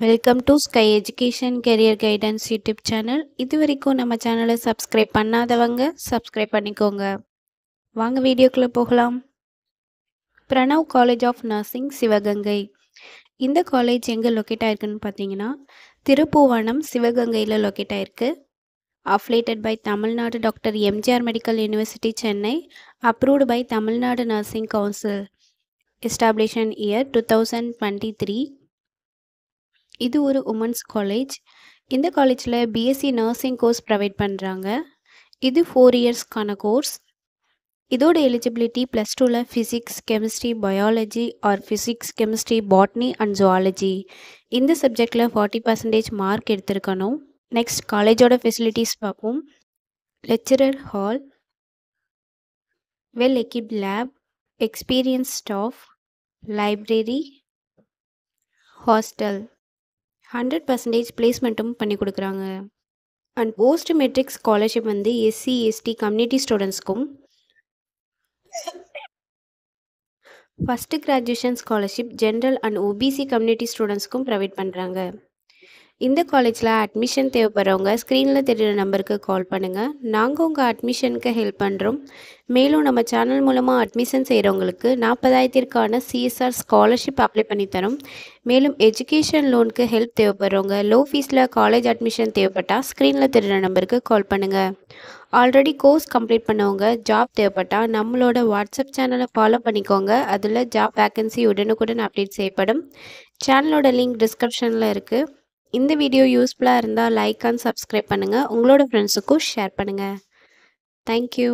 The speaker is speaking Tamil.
Welcome to sky education career guidance YouTube channel. இது வரைக்கும் நம்ம சேனலை சப்ஸ்கிரைப் பண்ணாதவங்க சப்ஸ்கிரைப் பண்ணிக்கோங்க. வாங்க வீடியோக்குள்ளே போகலாம். Pranav college of nursing Sivaganga. இந்த காலேஜ் எங்கே லொக்கேட் ஆயிருக்குன்னு பார்த்தீங்கன்னா திருப்புவனம் சிவகங்கையில் லொக்கேட் ஆயிருக்கு. Affiliated by Tamil Nadu doctor MGR medical university Chennai. Approved by Tamil Nadu nursing council. Establishment year 2023. இது ஒரு உமன்ஸ் காலேஜ். இந்த காலேஜில் பிஎஸ்சி நர்சிங் கோர்ஸ் ப்ரொவைட் பண்ணுறாங்க. இது 4 இயர்ஸ்க்கான கோர்ஸ். இதோட எலிஜிபிலிட்டி +2ல் physics, chemistry, biology or physics, chemistry, botany and zoology இந்த சப்ஜெக்டில் 40% மார்க் எடுத்திருக்கணும். நெக்ஸ்ட் காலேஜோட ஃபெசிலிட்டிஸ் பார்ப்போம். Lecturer hall, well equipped lab, experience staff, library, hostel, 100% பிளேஸ்மெண்ட்டும் பண்ணி கொடுக்குறாங்க. அண்ட் போஸ்ட் மெட்ரிக் ஸ்காலர்ஷிப் வந்து எஸ்சி எஸ்டி கம்யூனிட்டி ஸ்டூடெண்ட்ஸ்க்கும், first graduation scholarship general and OBC community ஸ்டூடெண்ட்ஸ்க்கும் ப்ரொவைட் பண்ணுறாங்க. இந்த காலேஜில் அட்மிஷன் தேவைப்படுறவங்க ஸ்க்ரீனில் தெரிகிற நம்பருக்கு கால் பண்ணுங்கள். நாங்கள் உங்கள் அட்மிஷனுக்கு ஹெல்ப் பண்ணுறோம். மேலும் நம்ம சேனல் மூலமாக அட்மிஷன் செய்கிறவங்களுக்கு 40,000க்கான சிஎஸ்ஆர் ஸ்காலர்ஷிப் அப்ளை பண்ணித்தரோம். மேலும் எஜுகேஷன் லோனுக்கு ஹெல்ப் தேவைப்படுறவங்க லோ ஃபீஸில் காலேஜ் அட்மிஷன் தேவைப்பட்டால் ஸ்க்ரீனில் தெரிகிற நம்பருக்கு கால் பண்ணுங்கள். ஆல்ரெடி கோர்ஸ் கம்ப்ளீட் பண்ணவங்க ஜாப் தேவைப்பட்டால் நம்மளோட வாட்ஸ்அப் சேனலை ஃபாலோ பண்ணிக்கோங்க. அதில் ஜாப் வேக்கன்சி உடனுக்குடன் அப்டேட் செய்யப்படும். சேனலோட லிங்க் டிஸ்கிரிப்ஷனில் இருக்குது. இந்த வீடியோ யூஸ்ஃபுல்லாக இருந்தால் லைக் அண்ட் சப்ஸ்கிரைப் பண்ணுங்கள். உங்களோட ஃப்ரெண்ட்ஸுக்கும் ஷேர் பண்ணுங்கள். தேங்க்யூ.